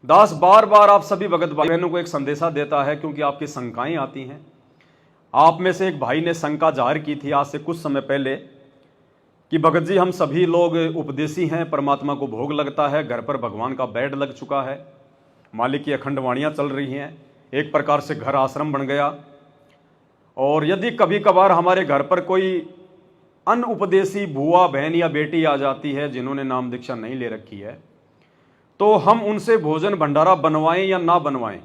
दास बार बार आप सभी भगत भाई बहनों को एक संदेशा देता है, क्योंकि आपकी शंकाएं आती हैं। आप में से एक भाई ने शंका जाहिर की थी आज से कुछ समय पहले कि भगत जी, हम सभी लोग उपदेशी हैं, परमात्मा को भोग लगता है, घर पर भगवान का बेड लग चुका है, मालिक की अखंड वाणियाँ चल रही हैं, एक प्रकार से घर आश्रम बन गया। और यदि कभी कभार हमारे घर पर कोई अनउपदेशी बुआ बहन या बेटी आ जाती है जिन्होंने नाम दीक्षा नहीं ले रखी है, तो हम उनसे भोजन भंडारा बनवाएं या ना बनवाएं,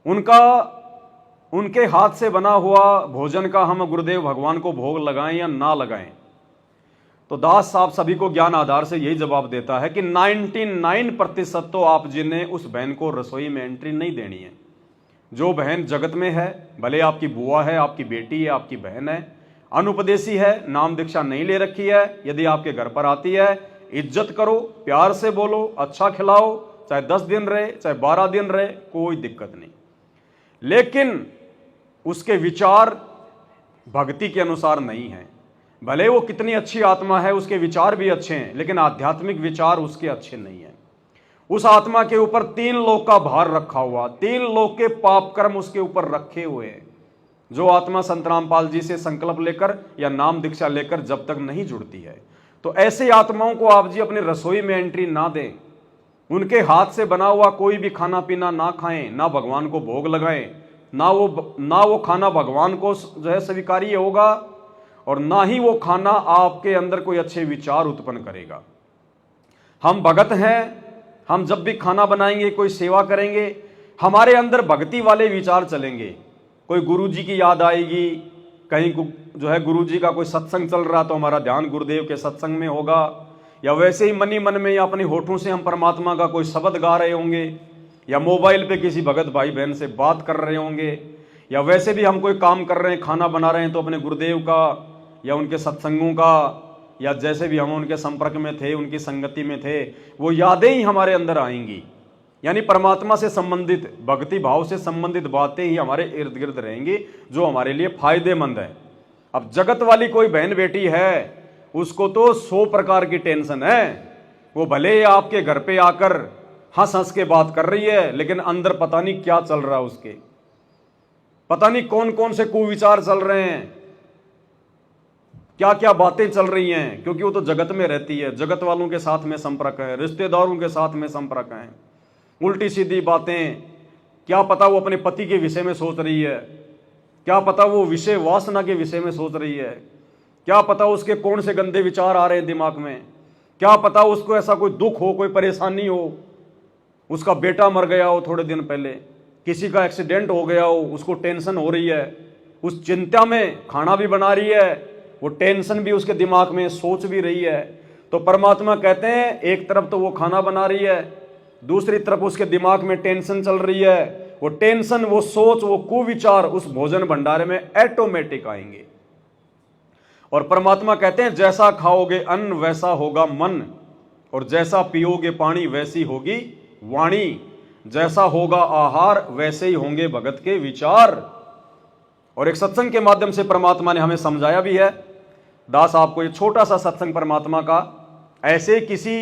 उनके हाथ से बना हुआ भोजन का हम गुरुदेव भगवान को भोग लगाएं या ना लगाएं। तो दास साहब सभी को ज्ञान आधार से यही जवाब देता है कि 99% तो आप जी ने उस बहन को रसोई में एंट्री नहीं देनी है। जो बहन जगत में है, भले आपकी बुआ है, आपकी बेटी है, आपकी बहन है, अनुपदेशी है, नाम दीक्षा नहीं ले रखी है, यदि आपके घर पर आती है, इज्जत करो, प्यार से बोलो, अच्छा खिलाओ, चाहे 10 दिन रहे, चाहे 12 दिन रहे, कोई दिक्कत नहीं। लेकिन उसके विचार भक्ति के अनुसार नहीं है। भले वो कितनी अच्छी आत्मा है, उसके विचार भी अच्छे हैं, लेकिन आध्यात्मिक विचार उसके अच्छे नहीं है। उस आत्मा के ऊपर 3 लोक का भार रखा हुआ, 3 लोक के पाप कर्म उसके ऊपर रखे हुए हैं। जो आत्मा संत रामपाल जी से संकल्प लेकर या नाम दीक्षा लेकर जब तक नहीं जुड़ती है, तो ऐसी आत्माओं को आप जी अपनी रसोई में एंट्री ना दें। उनके हाथ से बना हुआ कोई भी खाना पीना ना खाएं, ना भगवान को भोग लगाएं, ना वो खाना भगवान को जो है स्वीकार्य होगा, और ना ही वो खाना आपके अंदर कोई अच्छे विचार उत्पन्न करेगा। हम भगत हैं, हम जब भी खाना बनाएंगे, कोई सेवा करेंगे, हमारे अंदर भक्ति वाले विचार चलेंगे। कोई गुरु जी की याद आएगी, कहीं जो है गुरु जी का कोई सत्संग चल रहा तो हमारा ध्यान गुरुदेव के सत्संग में होगा, या वैसे ही मनी मन में या अपनी होठों से हम परमात्मा का कोई शब्द गा रहे होंगे, या मोबाइल पे किसी भगत भाई बहन से बात कर रहे होंगे, या वैसे भी हम कोई काम कर रहे हैं, खाना बना रहे हैं, तो अपने गुरुदेव का या उनके सत्संगों का, या जैसे भी हम उनके संपर्क में थे, उनकी संगति में थे, वो यादें ही हमारे अंदर आएंगी। यानी परमात्मा से संबंधित, भक्ति भाव से संबंधित बातें ही हमारे इर्द गिर्द रहेंगी, जो हमारे लिए फायदेमंद है। अब जगत वाली कोई बहन बेटी है, उसको तो 100 प्रकार की टेंशन है। वो भले आपके घर पे आकर हंस हंस के बात कर रही है, लेकिन अंदर पता नहीं क्या चल रहा है उसके, पता नहीं कौन कौन से कुविचार चल रहे हैं, क्या क्या बातें चल रही हैं, क्योंकि वो तो जगत में रहती है, जगत वालों के साथ में संपर्क है, रिश्तेदारों के साथ में संपर्क है, उल्टी सीधी बातें। क्या पता वो अपने पति के विषय में सोच रही है, क्या पता वो विषय वासना के विषय में सोच रही है, क्या पता उसके कौन से गंदे विचार आ रहे हैं दिमाग में, क्या पता उसको ऐसा कोई दुख हो, कोई परेशानी हो, उसका बेटा मर गया हो थोड़े दिन पहले, किसी का एक्सीडेंट हो गया हो, उसको टेंशन हो रही है, उस चिंता में खाना भी बना रही है, वो टेंशन भी उसके दिमाग में, सोच भी रही है। तो परमात्मा कहते हैं, एक तरफ तो वो खाना बना रही है, दूसरी तरफ उसके दिमाग में टेंशन चल रही है। वो टेंशन, वो सोच, वो कुविचार उस भोजन भंडारे में ऑटोमेटिक आएंगे। और परमात्मा कहते हैं, जैसा खाओगे अन्न वैसा होगा मन, और जैसा पियोगे पानी वैसी होगी वाणी, जैसा होगा आहार वैसे ही होंगे भगत के विचार। और एक सत्संग के माध्यम से परमात्मा ने हमें समझाया भी है। दास आपको ये छोटा सा सत्संग परमात्मा का, ऐसे किसी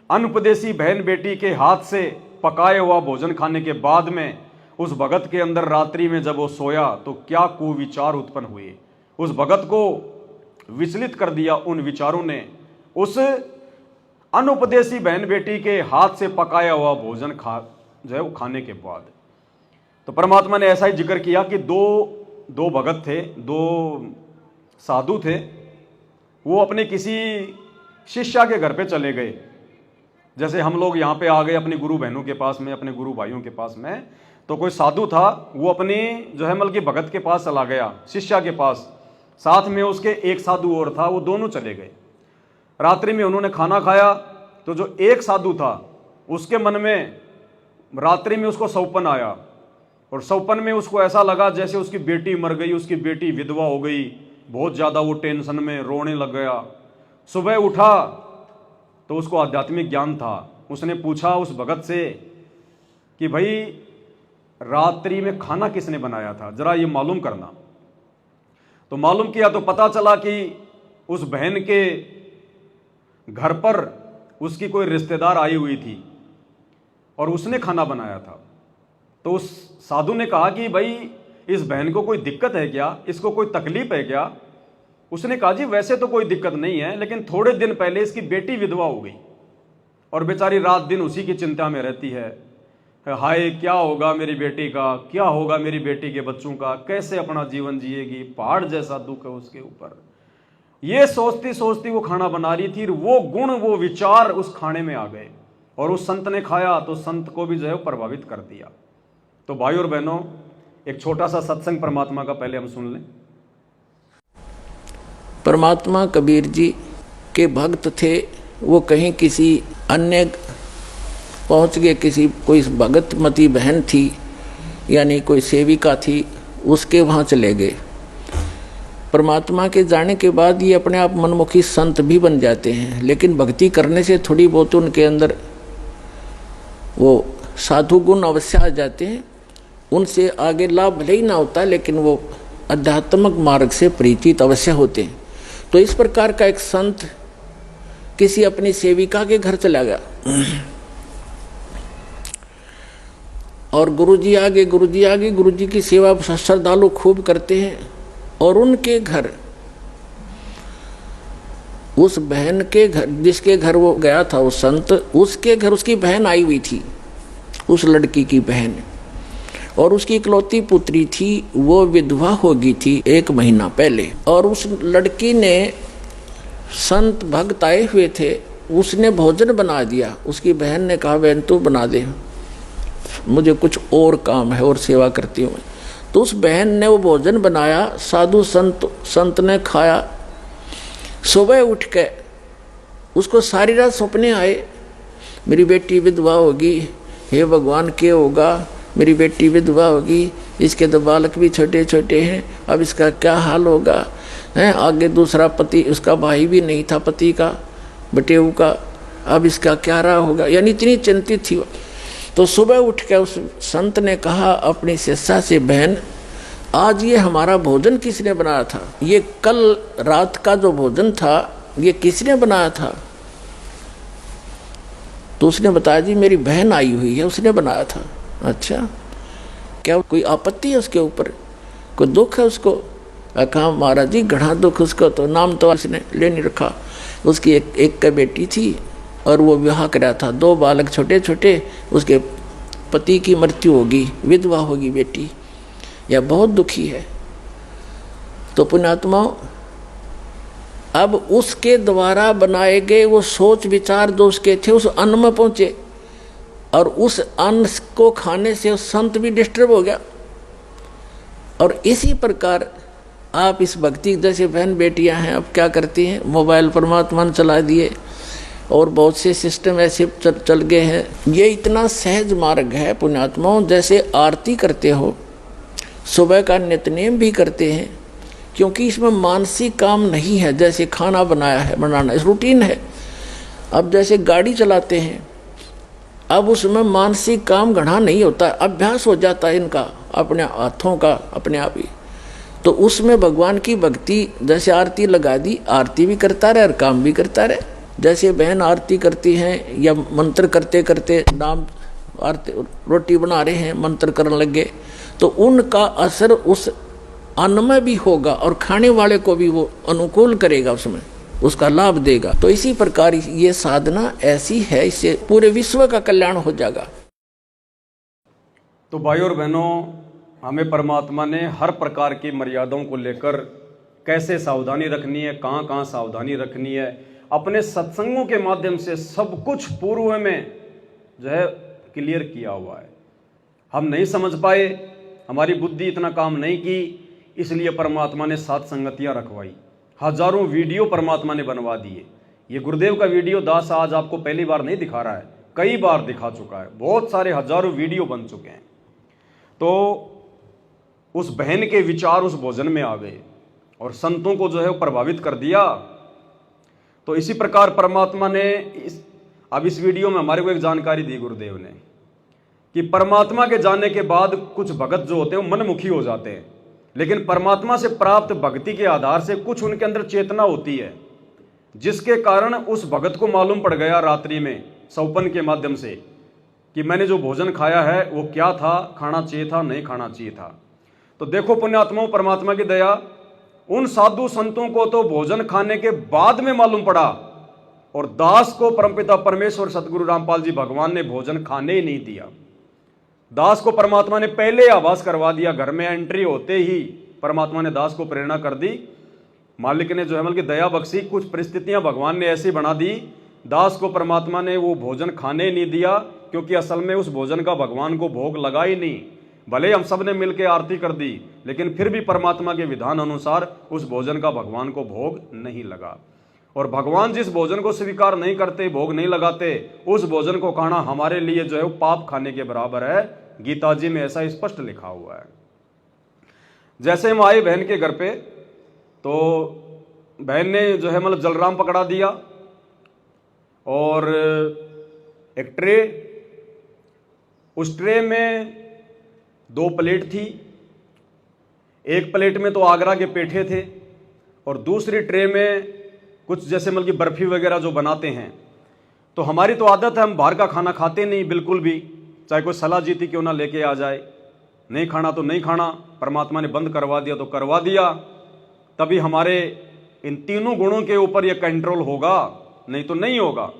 अनुपदेशी बहन बेटी के हाथ से पकाया हुआ भोजन खाने के बाद में उस भगत के अंदर रात्रि में जब वो सोया, तो क्या कुविचार उत्पन्न हुए, उस भगत को विचलित कर दिया उन विचारों ने, उस अनुपदेशी बहन बेटी के हाथ से पकाया हुआ भोजन जो है वो खाने के बाद। तो परमात्मा ने ऐसा ही जिक्र किया कि दो भगत थे, 2 साधु थे, वो अपने किसी शिष्या के घर पे चले गए। जैसे हम लोग यहाँ पे आ गए अपनी गुरु बहनों के पास में, अपने गुरु भाइयों के पास में, तो कोई साधु था, वो अपनी जो है मतलब कि भगत के पास चला गया, शिष्या के पास, साथ में उसके एक साधु और था, वो दोनों चले गए। रात्रि में उन्होंने खाना खाया, तो जो एक साधु था उसके मन में रात्रि में उसको सौपन आया, और सौपन में उसको ऐसा लगा जैसे उसकी बेटी मर गई, उसकी बेटी विधवा हो गई, बहुत ज़्यादा वो टेंशन में रोने लग गया। सुबह उठा तो उसको आध्यात्मिक ज्ञान था, उसने पूछा उस भगत से कि भाई रात्रि में खाना किसने बनाया था, जरा ये मालूम करना। तो मालूम किया तो पता चला कि उस बहन के घर पर उसकी कोई रिश्तेदार आई हुई थी, और उसने खाना बनाया था। तो उस साधु ने कहा कि भाई इस बहन को कोई दिक्कत है क्या, इसको कोई तकलीफ है क्या? उसने कहा जी वैसे तो कोई दिक्कत नहीं है, लेकिन थोड़े दिन पहले इसकी बेटी विधवा हो गई और बेचारी रात दिन उसी की चिंता में रहती है। हाय क्या होगा मेरी बेटी का, क्या होगा मेरी बेटी के बच्चों का, कैसे अपना जीवन जिएगी, पहाड़ जैसा दुख है उसके ऊपर। ये सोचती सोचती वो खाना बना रही थी, वो गुण वो विचार उस खाने में आ गए और उस संत ने खाया तो संत को भी जो है प्रभावित कर दिया। तो भाई और बहनों, एक छोटा सा सत्संग परमात्मा का पहले हम सुन लें। परमात्मा कबीर जी के भक्त थे। वो कहीं किसी अन्य पहुंच गए, किसी कोई भगतमती बहन थी यानी कोई सेविका थी, उसके वहाँ चले गए। परमात्मा के जाने के बाद ये अपने आप मनमुखी संत भी बन जाते हैं, लेकिन भक्ति करने से थोड़ी बहुत उनके अंदर वो साधु गुण अवश्य आ जाते हैं। उनसे आगे लाभ भले ही ना होता, लेकिन वो आध्यात्मिक मार्ग से परिचित अवश्य होते हैं। तो इस प्रकार का एक संत किसी अपनी सेविका के घर चला गया और गुरुजी आगे गुरुजी की सेवा श्रद्धालु खूब करते हैं। और उनके घर, उस बहन के घर, जिसके घर वो गया था उस संत, उसके घर उसकी बहन आई हुई थी, उस लड़की की बहन, और उसकी इकलौती पुत्री थी। वो विधवा हो गई थी 1 महीना पहले। और उस लड़की ने, संत भक्त आए हुए थे, उसने भोजन बना दिया। उसकी बहन ने कहा बहन तू बना दे, मुझे कुछ और काम है और सेवा करती हूँ। तो उस बहन ने वो भोजन बनाया, साधु संत ने खाया। सुबह उठ के उसको सारी रात सपने आए, मेरी बेटी विधवा होगी, हे भगवान क्या होगा, मेरी बेटी विधवा होगी, इसके तो बालक भी छोटे छोटे हैं, अब इसका क्या हाल होगा है। आगे दूसरा पति, उसका भाई भी नहीं था पति का, बटेऊ का, अब इसका क्या रहा होगा, यानी इतनी चिंतित थी। तो सुबह उठ के उस संत ने कहा अपनी शिष्या से, बहन आज ये हमारा भोजन किसने बनाया था, ये कल रात का जो भोजन था ये किसने बनाया था? तो उसने बताया जी मेरी बहन आई हुई है, उसने बनाया था। अच्छा, क्या कोई आपत्ति है उसके ऊपर, कोई दुख है उसको? कहा महाराज जी घना दुख उसको, तो नाम तो उसने ले नहीं रखा। उसकी एक बेटी थी और वो विवाह कराया था, 2 बालक छोटे छोटे, उसके पति की मृत्यु होगी, विधवा होगी बेटी, यह बहुत दुखी है। तो पुण्यात्माओं, अब उसके द्वारा बनाए गए वो सोच विचार जो उसके थे उस अन्न में पहुंचे, और उस अन्न को खाने से उस संत भी डिस्टर्ब हो गया। और इसी प्रकार आप इस भक्ति, जैसे बहन बेटियां हैं, अब क्या करती हैं, मोबाइल परमात्मा ने चला दिए और बहुत से सिस्टम ऐसे चल गए हैं। ये इतना सहज मार्ग है पुण्यात्माओं, जैसे आरती करते हो, सुबह का नित्यनेम भी करते हैं, क्योंकि इसमें मानसिक काम नहीं है। जैसे खाना बनाया है, बनाना इस रूटीन है। अब जैसे गाड़ी चलाते हैं, अब उसमें मानसिक काम घना नहीं होता, अभ्यास हो जाता है इनका, अपने हाथों का अपने आप ही। तो उसमें भगवान की भक्ति, जैसे आरती लगा दी, आरती भी करता रहे और काम भी करता रहे। जैसे बहन आरती करती हैं या मंत्र करते करते नाम आरती, रोटी बना रहे हैं, मंत्र करने लगे, तो उनका असर उस अन्न में भी होगा और खाने वाले को भी वो अनुकूल करेगा, उसमें उसका लाभ देगा। तो इसी प्रकार ये साधना ऐसी है, इससे पूरे विश्व का कल्याण हो जाएगा। तो भाई और बहनों, हमें परमात्मा ने हर प्रकार की मर्यादाओं को लेकर कैसे सावधानी रखनी है, कहाँ कहाँ सावधानी रखनी है, अपने सत्संगों के माध्यम से सब कुछ पूर्व में जो है क्लियर किया हुआ है। हम नहीं समझ पाए, हमारी बुद्धि इतना काम नहीं की, इसलिए परमात्मा ने 7 संगतियाँ रखवाई, हजारों वीडियो परमात्मा ने बनवा दिए। ये गुरुदेव का वीडियो दास आज आपको पहली बार नहीं दिखा रहा है, कई बार दिखा चुका है, बहुत सारे हजारों वीडियो बन चुके हैं। तो उस बहन के विचार उस भोजन में आ गए और संतों को जो है प्रभावित कर दिया। तो इसी प्रकार परमात्मा ने अब इस वीडियो में हमारे को एक जानकारी दी गुरुदेव ने कि परमात्मा के जाने के बाद कुछ भगत जो होते हैं वो मनमुखी हो जाते हैं, लेकिन परमात्मा से प्राप्त भक्ति के आधार से कुछ उनके अंदर चेतना होती है, जिसके कारण उस भगत को मालूम पड़ गया रात्रि में सौपन के माध्यम से कि मैंने जो भोजन खाया है वो क्या था, खाना चाहिए था, नहीं खाना चाहिए था। तो देखो पुण्यात्माओं, परमात्मा की दया, उन साधु संतों को तो भोजन खाने के बाद में मालूम पड़ा, और दास को परमपिता परमेश्वर सतगुरु रामपाल जी भगवान ने भोजन खाने ही नहीं दिया। दास को परमात्मा ने पहले आभास करवा दिया, घर में एंट्री होते ही परमात्मा ने दास को प्रेरणा कर दी। मालिक ने जो है की दया बख्शी, कुछ परिस्थितियां भगवान ने ऐसी बना दी, दास को परमात्मा ने वो भोजन खाने नहीं दिया, क्योंकि असल में उस भोजन का भगवान को भोग लगा ही नहीं। भले हम सब ने मिलकर आरती कर दी, लेकिन फिर भी परमात्मा के विधान अनुसार उस भोजन का भगवान को भोग नहीं लगा। और भगवान जिस भोजन को स्वीकार नहीं करते, भोग नहीं लगाते, उस भोजन को खाना हमारे लिए जो है वो पाप खाने के बराबर है। गीता जी में ऐसा स्पष्ट लिखा हुआ है। जैसे हम आए बहन के घर पे, तो बहन ने जो है मतलब जलराम पकड़ा दिया और एक ट्रे, उस ट्रे में 2 प्लेट थी। एक प्लेट में तो आगरा के पेठे थे और दूसरी ट्रे में कुछ जैसे मतलब की बर्फी वगैरह जो बनाते हैं। तो हमारी तो आदत है, हम बाहर का खाना खाते नहीं बिल्कुल भी, चाहे कोई सलाह जीती क्यों ना लेके आ जाए। नहीं खाना तो नहीं खाना, परमात्मा ने बंद करवा दिया तो करवा दिया। तभी हमारे इन तीनों गुणों के ऊपर ये कंट्रोल होगा, नहीं तो नहीं होगा।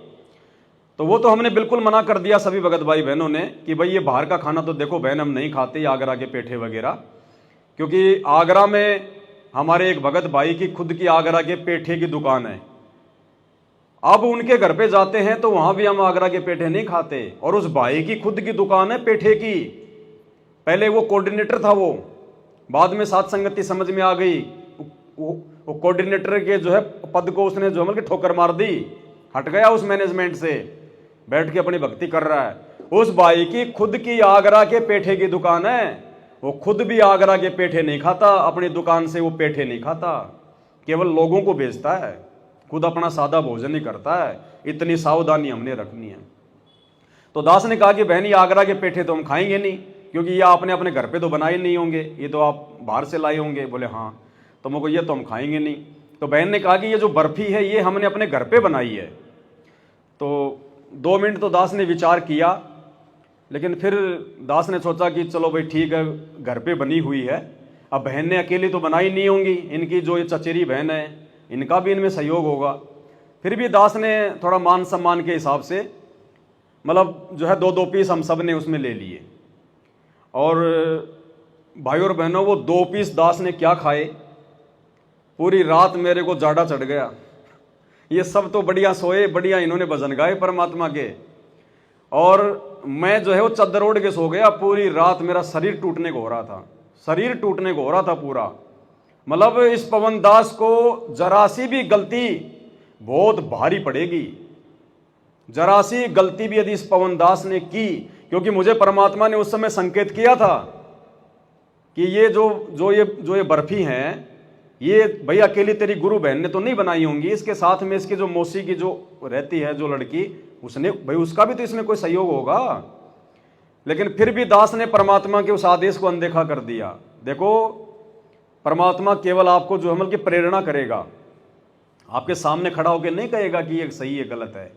तो वो तो हमने बिल्कुल मना कर दिया सभी भगत भाई बहनों ने कि भाई ये बाहर का खाना तो देखो बहन हम नहीं खाते, आगरा के पेठे वगैरह। क्योंकि आगरा में हमारे एक भगत भाई की खुद की आगरा के पेठे की दुकान है। अब उनके घर पे जाते हैं तो वहां भी हम आगरा के पेठे नहीं खाते, और उस भाई की खुद की दुकान है पेठे की। पहले वो कोऑर्डिनेटर था, वो बाद में साथ संगति समझ में आ गई, वो कोऑर्डिनेटर के जो है पद को उसने जो मतलब ठोकर मार दी, हट गया उस मैनेजमेंट से, बैठ के अपनी भक्ति कर रहा है। उस भाई की खुद की आगरा के पेठे की दुकान है, वो खुद भी आगरा के पेठे नहीं खाता, अपनी दुकान से वो पेठे नहीं खाता, केवल लोगों को बेचता है, खुद अपना सादा भोजन ही करता है। इतनी सावधानी हमने रखनी है। तो दास ने कहा कि बहन ये आगरा के पेठे तो हम खाएंगे नहीं, क्योंकि ये आपने अपने घर पे तो बनाए नहीं होंगे, ये तो आप बाहर से लाए होंगे। बोले हाँ। तो मुझको ये तो हम खाएंगे नहीं। तो बहन ने कहा कि ये जो बर्फी है ये हमने अपने घर पे बनाई है। तो 2 मिनट तो दास ने विचार किया, लेकिन फिर दास ने सोचा कि चलो भाई ठीक है, घर पे बनी हुई है। अब बहन ने अकेली तो बनाई नहीं होंगी, इनकी जो ये चचेरी बहन है इनका भी इनमें सहयोग होगा। फिर भी दास ने थोड़ा मान सम्मान के हिसाब से मतलब जो है 2-2 पीस हम सब ने उसमें ले लिए। और भाई और बहनों, वो 2 पीस दास ने क्या खाए, पूरी रात मेरे को जाड़ा चढ़ गया। ये सब तो बढ़िया सोए, बढ़िया इन्होंने भजन गाए परमात्मा के, और मैं जो है वो चद्दर ओढ़ के सो गया। पूरी रात मेरा शरीर टूटने को हो रहा था, शरीर टूटने को हो रहा था पूरा। मतलब इस पवन दास को जरा सी भी गलती बहुत भारी पड़ेगी, जरा सी गलती भी यदि इस पवन दास ने की, क्योंकि मुझे परमात्मा ने उस समय संकेत किया था कि ये जो ये बर्फी हैं, ये भाई अकेली तेरी गुरु बहन ने तो नहीं बनाई होंगी, इसके साथ में इसकी जो मौसी की जो रहती है जो लड़की, उसने भाई उसका भी तो इसमें कोई सहयोग होगा। लेकिन फिर भी दास ने परमात्मा के उस आदेश को अनदेखा कर दिया। देखो परमात्मा केवल आपको जो अमल की प्रेरणा करेगा, आपके सामने खड़ा होकर नहीं कहेगा कि ये सही है गलत है।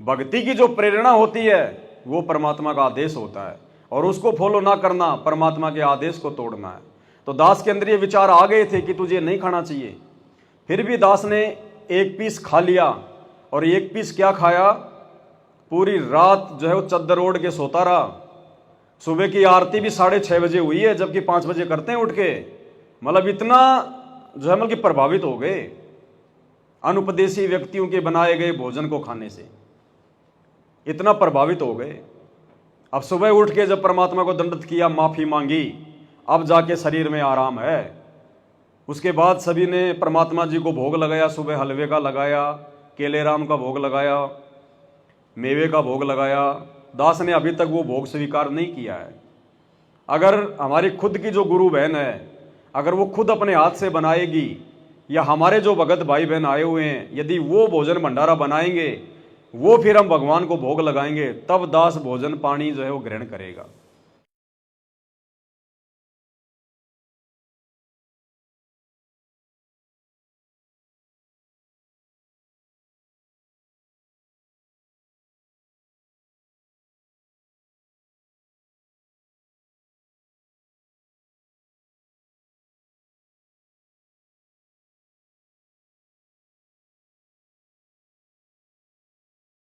भक्ति की जो प्रेरणा होती है वो परमात्मा का आदेश होता है, और उसको फॉलो ना करना परमात्मा के आदेश को तोड़ना है। तो दास के अंदर ये विचार आ गए थे कि तुझे नहीं खाना चाहिए। फिर भी दास ने 1 पीस खा लिया, और 1 पीस क्या खाया, पूरी रात जो है वो चद्दर ओढ़ के सोता रहा। सुबह की आरती भी 6:30 बजे हुई है, जबकि 5 बजे करते हैं उठ के। मतलब इतना जो है मतलब प्रभावित हो गए अनुपदेशी व्यक्तियों के बनाए गए भोजन को खाने से, इतना प्रभावित हो गए। अब सुबह उठ के जब परमात्मा को दंडवत किया, माफी मांगी, अब जाके शरीर में आराम है। उसके बाद सभी ने परमात्मा जी को भोग लगाया, सुबह हलवे का लगाया, केले राम का भोग लगाया, मेवे का भोग लगाया। दास ने अभी तक वो भोग स्वीकार नहीं किया है। अगर हमारी खुद की जो गुरु बहन है, अगर वो खुद अपने हाथ से बनाएगी, या हमारे जो भगत भाई बहन आए हुए हैं यदि वो भोजन भंडारा बनाएंगे, वो फिर हम भगवान को भोग लगाएंगे, तब दास भोजन पानी जो है वो ग्रहण करेगा।